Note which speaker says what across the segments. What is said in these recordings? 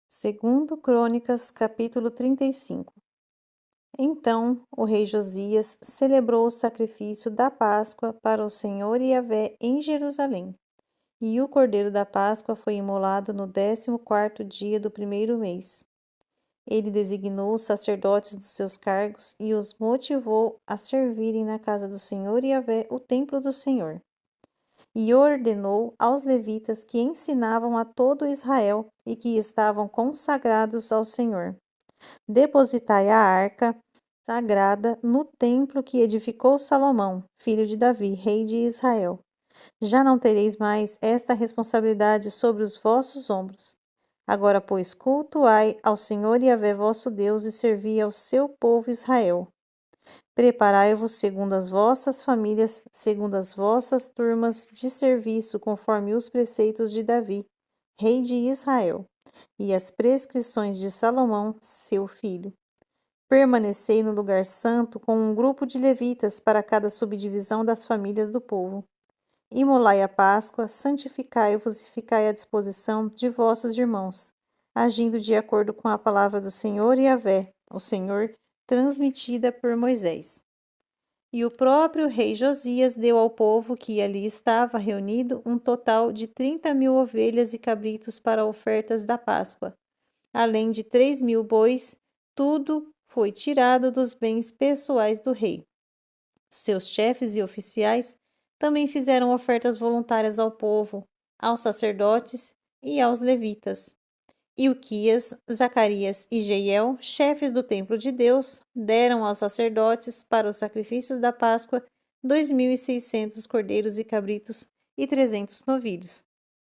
Speaker 1: Segundo Crônicas, capítulo 35. Então o rei Josias celebrou o sacrifício da Páscoa para o Senhor Yahvé em Jerusalém. E o cordeiro da Páscoa foi imolado no 14º dia do primeiro mês. Ele designou os sacerdotes dos seus cargos e os motivou a servirem na casa do Senhor Yahvé, o templo do Senhor. E ordenou aos levitas que ensinavam a todo Israel e que estavam consagrados ao Senhor: depositai a arca sagrada no templo que edificou Salomão, filho de Davi, rei de Israel. Já não tereis mais esta responsabilidade sobre os vossos ombros. Agora, pois, cultuai ao Senhor Yahvé vosso Deus e servi ao seu povo Israel. Preparai-vos segundo as vossas famílias, segundo as vossas turmas de serviço, conforme os preceitos de Davi, rei de Israel, e as prescrições de Salomão, seu filho. Permanecei no lugar santo com um grupo de levitas para cada subdivisão das famílias do povo. Imolai a Páscoa, santificai-vos e ficai à disposição de vossos irmãos, agindo de acordo com a palavra do Senhor Yahvé, o Senhor, transmitida por Moisés. E o próprio rei Josias deu ao povo que ali estava reunido um total de 30.000 ovelhas e cabritos para ofertas da Páscoa, além de 3.000 bois. Tudo foi tirado dos bens pessoais do rei. Seus chefes e oficiais também fizeram ofertas voluntárias ao povo, aos sacerdotes e aos levitas. Ilquias, Zacarias e Jeiel, chefes do templo de Deus, deram aos sacerdotes para os sacrifícios da Páscoa 2.600 cordeiros e cabritos e 300 novilhos.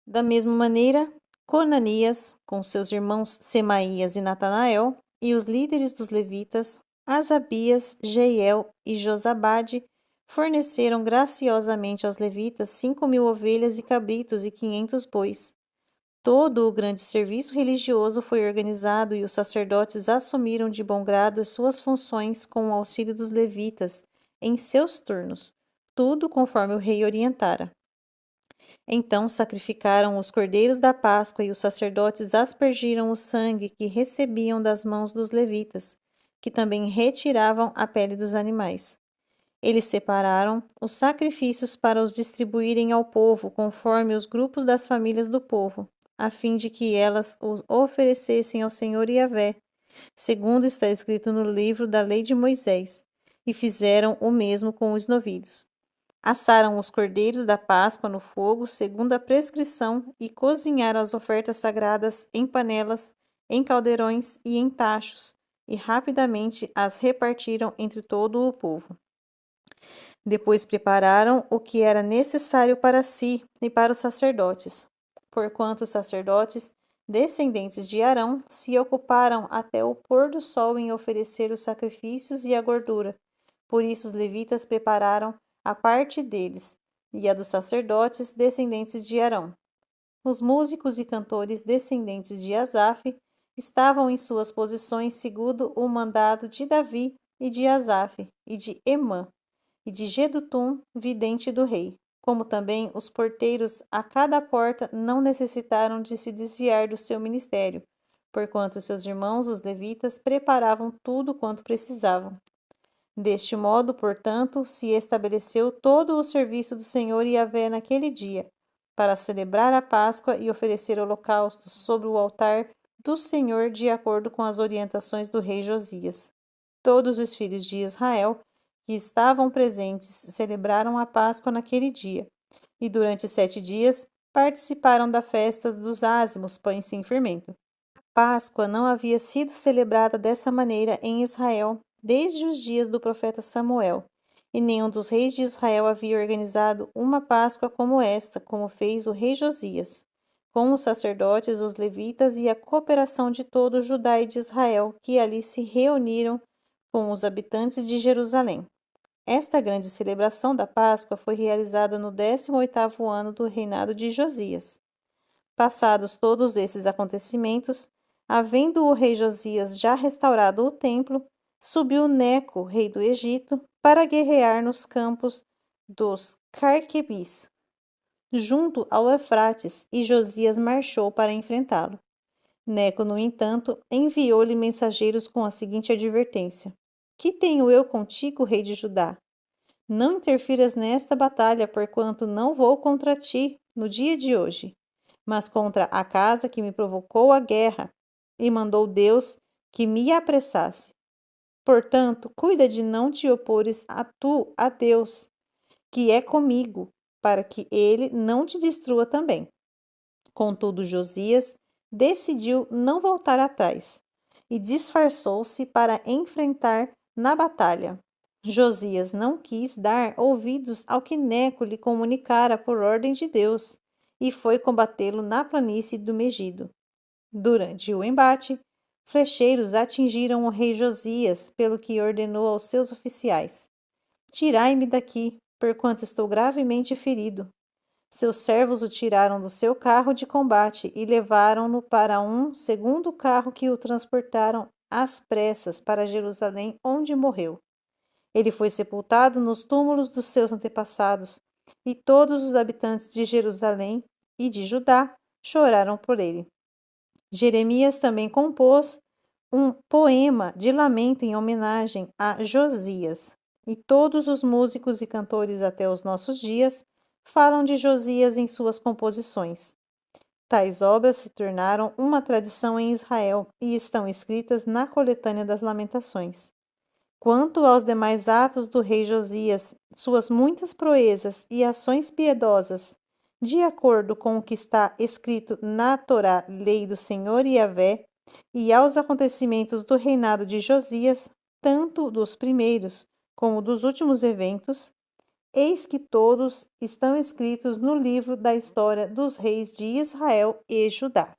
Speaker 1: Da mesma maneira, Conanias, com seus irmãos Semaías e Natanael, e os líderes dos levitas, Asabias, Jeiel e Josabade, forneceram graciosamente aos levitas 5.000 ovelhas e cabritos e 500 bois. Todo o grande serviço religioso foi organizado e os sacerdotes assumiram de bom grado as suas funções com o auxílio dos levitas, em seus turnos, tudo conforme o rei orientara. Então sacrificaram os cordeiros da Páscoa e os sacerdotes aspergiram o sangue que recebiam das mãos dos levitas, que também retiravam a pele dos animais. Eles separaram os sacrifícios para os distribuírem ao povo, conforme os grupos das famílias do povo, a fim de que elas os oferecessem ao Senhor Yahvé, segundo está escrito no livro da lei de Moisés, e fizeram o mesmo com os novilhos. Assaram os cordeiros da Páscoa no fogo, segundo a prescrição, e cozinharam as ofertas sagradas em panelas, em caldeirões e em tachos, e rapidamente as repartiram entre todo o povo. Depois prepararam o que era necessário para si e para os sacerdotes, porquanto os sacerdotes, descendentes de Arão, se ocuparam até o pôr do sol em oferecer os sacrifícios e a gordura. Por isso os levitas prepararam a parte deles, e a dos sacerdotes, descendentes de Arão. Os músicos e cantores, descendentes de Asaf, estavam em suas posições segundo o mandado de Davi e de Asaf e de Emã, e de Gedutum, vidente do rei, como também os porteiros a cada porta não necessitaram de se desviar do seu ministério, porquanto seus irmãos, os levitas, preparavam tudo quanto precisavam. Deste modo, portanto, se estabeleceu todo o serviço do Senhor Yahvé naquele dia, para celebrar a Páscoa e oferecer holocaustos sobre o altar do Senhor de acordo com as orientações do rei Josias. Todos os filhos de Israel que estavam presentes celebraram a Páscoa naquele dia, e durante 7 dias participaram da festa dos ázimos, pães sem fermento. A Páscoa não havia sido celebrada dessa maneira em Israel desde os dias do profeta Samuel, e nenhum dos reis de Israel havia organizado uma Páscoa como esta, como fez o rei Josias, com os sacerdotes, os levitas e a cooperação de todo Judá e de Israel, que ali se reuniram com os habitantes de Jerusalém. Esta grande celebração da Páscoa foi realizada no 18º ano do reinado de Josias. Passados todos esses acontecimentos, havendo o rei Josias já restaurado o templo, subiu Neco, rei do Egito, para guerrear nos campos dos Carquebis, junto ao Eufrates, e Josias marchou para enfrentá-lo. Neco, no entanto, enviou-lhe mensageiros com a seguinte advertência: Que tenho eu contigo, rei de Judá? Não interfiras nesta batalha, porquanto não vou contra ti no dia de hoje, mas contra a casa que me provocou a guerra, e mandou Deus que me apressasse. Portanto, cuida de não te opores a Deus, que é comigo, para que ele não te destrua também. Contudo, Josias decidiu não voltar atrás e disfarçou-se para enfrentar na batalha. Josias não quis dar ouvidos ao que Neco lhe comunicara por ordem de Deus e foi combatê-lo na planície do Megido. Durante o embate, flecheiros atingiram o rei Josias, pelo que ordenou aos seus oficiais: Tirai-me daqui, porquanto estou gravemente ferido. Seus servos o tiraram do seu carro de combate e levaram-no para um segundo carro que o transportaram às pressas para Jerusalém, onde morreu. Ele foi sepultado nos túmulos dos seus antepassados, e todos os habitantes de Jerusalém e de Judá choraram por ele. Jeremias também compôs um poema de lamento em homenagem a Josias, e todos os músicos e cantores até os nossos dias falam de Josias em suas composições. Tais obras se tornaram uma tradição em Israel e estão escritas na coletânea das Lamentações. Quanto aos demais atos do rei Josias, suas muitas proezas e ações piedosas, de acordo com o que está escrito na Torá, lei do Senhor Yahvé, e aos acontecimentos do reinado de Josias, tanto dos primeiros como dos últimos eventos, eis que todos estão escritos no livro da história dos reis de Israel e Judá.